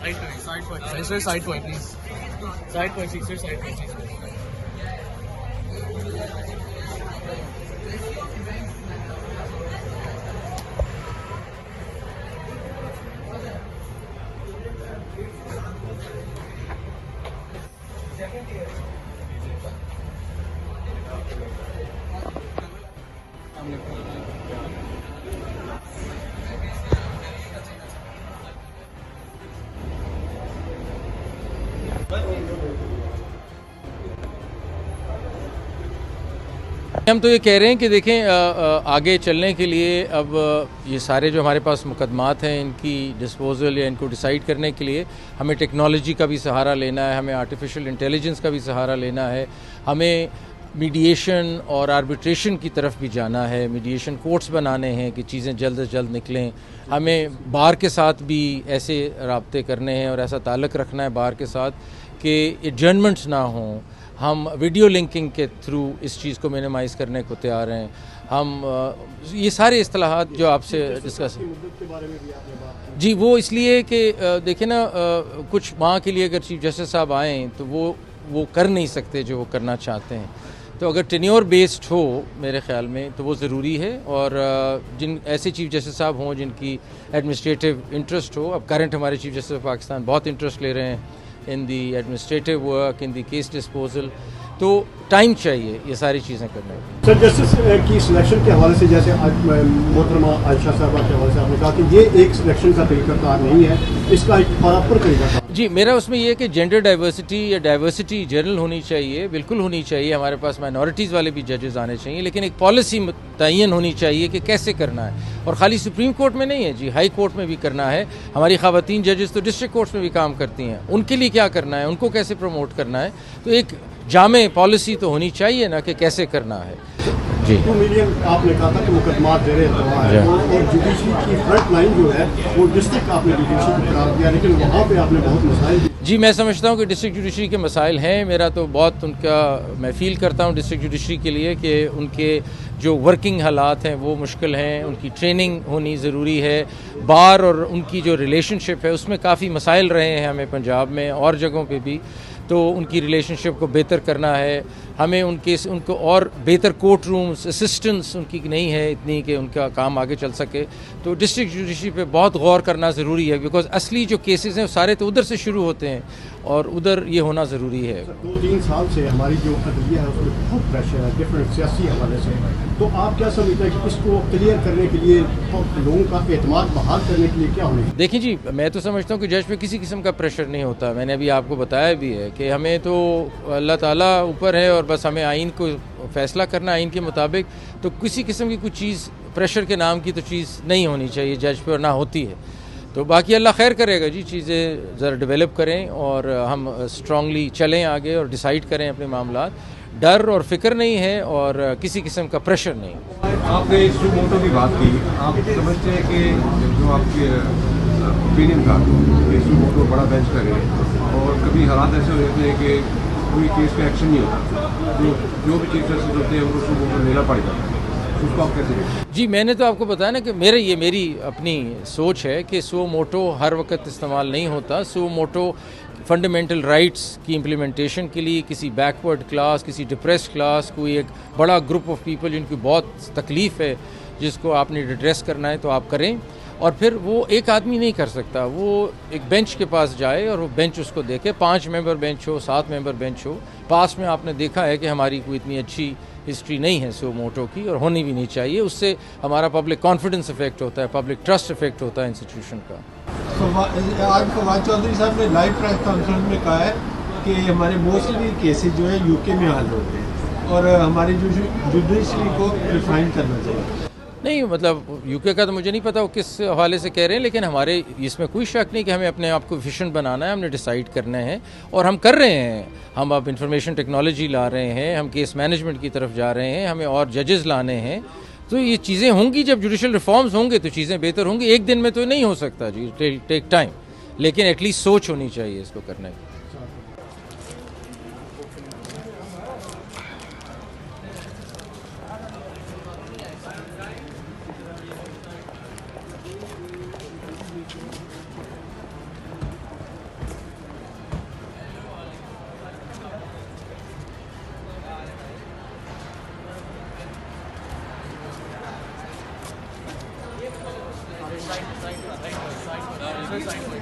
Side point. Sister, side point, please. Side point, sister, side point, please. ہم تو یہ کہہ رہے ہیں کہ دیکھیں آگے چلنے کے لیے اب یہ سارے جو ہمارے پاس مقدمات ہیں ان کی ڈسپوزل یا ان کو ڈیسائیڈ کرنے کے لیے ہمیں ٹیکنالوجی کا بھی سہارا لینا ہے، ہمیں آرٹیفیشل انٹیلیجنس کا بھی سہارا لینا ہے، ہمیں میڈیشن اور آربیٹریشن کی طرف بھی جانا ہے، میڈیشن کورٹس بنانے ہیں کہ چیزیں جلد از جلد نکلیں، ہمیں بار کے ساتھ بھی ایسے رابطے کرنے ہیں اور ایسا تعلق رکھنا ہے بار کے ساتھ کہ ایڈجرنمنٹس نہ ہوں، ہم ویڈیو لنکنگ کے تھرو اس چیز کو مینیمائز کرنے کو تیار ہیں، ہم یہ سارے اصطلاحات جو آپ سے ڈسکس جی وہ اس لیے کہ دیکھیں نا کچھ ماہ کے لیے اگر چیف جسٹس صاحب آئیں تو وہ کر نہیں سکتے جو وہ کرنا چاہتے ہیں، تو اگر ٹینیور بیسڈ ہو میرے خیال میں تو وہ ضروری ہے، اور جن ایسے چیف جسٹس صاحب ہوں جن کی ایڈمنسٹریٹو انٹرسٹ ہو، اب کرنٹ ہمارے چیف جسٹس آف پاکستان بہت انٹرسٹ لے رہے ہیں in the administrative work, in the case disposal, تو ٹائم چاہیے یہ ساری چیزیں کرنے میں۔ سر جسٹس کی سلیکشن کے حوالے سے جیسے آج محترمہ عائشہ صاحبہ کے حوالے سے آپ نے کہا کہ یہ ایک سلیکشن کا طریقہ کار نہیں ہے، اس کا ایک پراپر طریقہ کار جی میرا اس میں یہ ہے کہ جینڈر ڈائیورسٹی یا ڈائیورسٹی جنرل ہونی چاہیے، بالکل ہونی چاہیے، ہمارے پاس مائنورٹیز والے بھی ججز آنے چاہیے، لیکن ایک پالیسی متعین ہونی چاہیے کہ کیسے کرنا ہے، اور خالی سپریم کورٹ میں نہیں ہے جی، ہائی کورٹ میں بھی کرنا ہے، ہماری خواتین ججز تو ڈسٹرکٹ کورٹس میں بھی کام کرتی ہیں، ان کے لیے کیا کرنا ہے، ان کو کیسے پروموٹ کرنا ہے، تو ایک جامع پالیسی تو ہونی چاہیے نا کہ کیسے کرنا ہے۔ جی 2 ملین آپ نے کہا تھا کہ مقدمات زیر التوا ہے، اور جوڈیشری کی فرنٹ لائن جو ہے وہ ڈسٹرکٹ آپ نے جوڈیشری کو قرار دیا، لیکن وہاں پہ آپ نے بہت مسائل جی میں سمجھتا ہوں کہ ڈسٹرکٹ جوڈیشری کے مسائل ہیں، میرا تو بہت ان کا میں فیل کرتا ہوں ڈسٹرکٹ جوڈیشری کے لیے کہ ان کے جو ورکنگ حالات ہیں وہ مشکل ہیں، ان کی ٹریننگ ہونی ضروری ہے، بار اور ان کی جو ریلیشن شپ ہے اس میں کافی مسائل رہے ہیں ہمیں پنجاب میں اور جگہوں پہ بھی، تو ان کی ریلیشن شپ کو بہتر کرنا ہے، ہمیں ان کو اور بہتر کورٹ رومز اسسٹنس ان کی نہیں ہے اتنی کہ ان کا کام آگے چل سکے، تو ڈسٹرکٹ جوڈیشری پہ بہت غور کرنا ضروری ہے، بیکاز اصلی جو کیسز ہیں وہ سارے تو ادھر سے شروع ہوتے ہیں اور ادھر یہ ہونا ضروری ہے۔ 2-3 سال سے ہماری جو عدلیہ ہے اس میں بہت پریشر ہے ڈفرینٹ سیاسی حوالے سے، تو آپ کیا سمجھتے ہیں کہ اس کو کلیئر کرنے کے لیے لوگوں کا اعتماد بحال کرنے کے لیے کیا ہونا ہے؟ دیکھیں جی میں تو سمجھتا ہوں کہ جج پہ کسی قسم کا پریشر نہیں ہوتا، میں نے ابھی آپ کو بتایا بھی ہے کہ ہمیں تو اللہ تعالیٰ اوپر ہے اور بس ہمیں آئین کو فیصلہ کرنا آئین کے مطابق، تو کسی قسم کی کوئی چیز پریشر کے نام کی تو چیز نہیں ہونی چاہیے جج پہ، اور نہ ہوتی ہے، تو باقی اللہ خیر کرے گا جی، چیزیں ذرا ڈیولپ کریں اور ہم اسٹرانگلی چلیں آگے اور ڈیسائیڈ کریں اپنے معاملات، ڈر اور فکر نہیں ہے اور کسی قسم کا پریشر نہیں۔ آپ نے سو موٹو کی بات کی، آپ سمجھتے ہیں کہ جو آپ کے اوپینین کا کہ سو موٹو بڑا بینچ کرے، اور کبھی حالات ایسے ہو جاتے ہیں کہ کوئی کیس پہ ایکشن نہیں ہوتا، جو بھی چیف جسٹس ہوتے ہیں ان کو سو موٹو لینا پڑے گا، اس کو آپ کیسے دیکھیں؟ جی میں نے تو آپ کو بتایا نا کہ میری اپنی سوچ ہے کہ سو موٹو ہر وقت استعمال نہیں ہوتا، سو موٹو فنڈامنٹل رائٹس کی امپلیمنٹیشن کے لیے کسی بیکورڈ کلاس، کسی ڈپریسڈ کلاس، کوئی ایک بڑا گروپ آف پیپل جن کی بہت تکلیف ہے جس کو آپ نے ایڈریس کرنا ہے تو آپ کریں، اور پھر وہ ایک آدمی نہیں کر سکتا، وہ ایک بینچ کے پاس جائے اور وہ بینچ اس کو دیکھے، 5 ممبر بینچ ہو، 7 ممبر بینچ ہو، پاس میں آپ نے دیکھا ہے کہ ہماری کوئی اتنی اچھی ہسٹری نہیں ہے سو موٹو کی، اور ہونی بھی نہیں چاہیے، اس سے ہمارا پبلک کانفیڈنس افیکٹ ہوتا ہے، پبلک ٹرسٹ افیکٹ ہوتا ہے انسٹیٹیوشن کا۔ آج فواد چودھری صاحب نے لائیو پریس کانفرنس میں کہا ہے کہ ہمارے موسٹلی کیسز جو ہے یو کے میں حل ہوتے ہیں اور ہماری جوڈیشری کو ریفائن کرنا چاہیے۔ نہیں مطلب یو کے کا تو مجھے نہیں پتا وہ کس حوالے سے کہہ رہے ہیں، لیکن ہمارے اس میں کوئی شک نہیں کہ ہمیں اپنے آپ کو ایفیشینٹ بنانا ہے، ہم نے ڈیسائیڈ کرنا ہے اور ہم کر رہے ہیں، ہم اب انفارمیشن ٹیکنالوجی لا رہے ہیں، ہم کیس مینجمنٹ کی طرف جا رہے ہیں، ہمیں اور ججز لانے ہیں، تو یہ چیزیں ہوں گی، جب جوڈیشل ریفارمز ہوں گے تو چیزیں بہتر ہوں گی، ایک دن میں تو نہیں ہو سکتا جی، ٹیک ٹائم، لیکن ایٹ لیسٹ سوچ ہونی چاہیے اس کو کرنے کی۔ Sir, side point.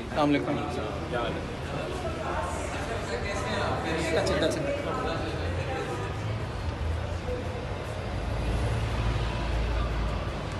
السلام علیکم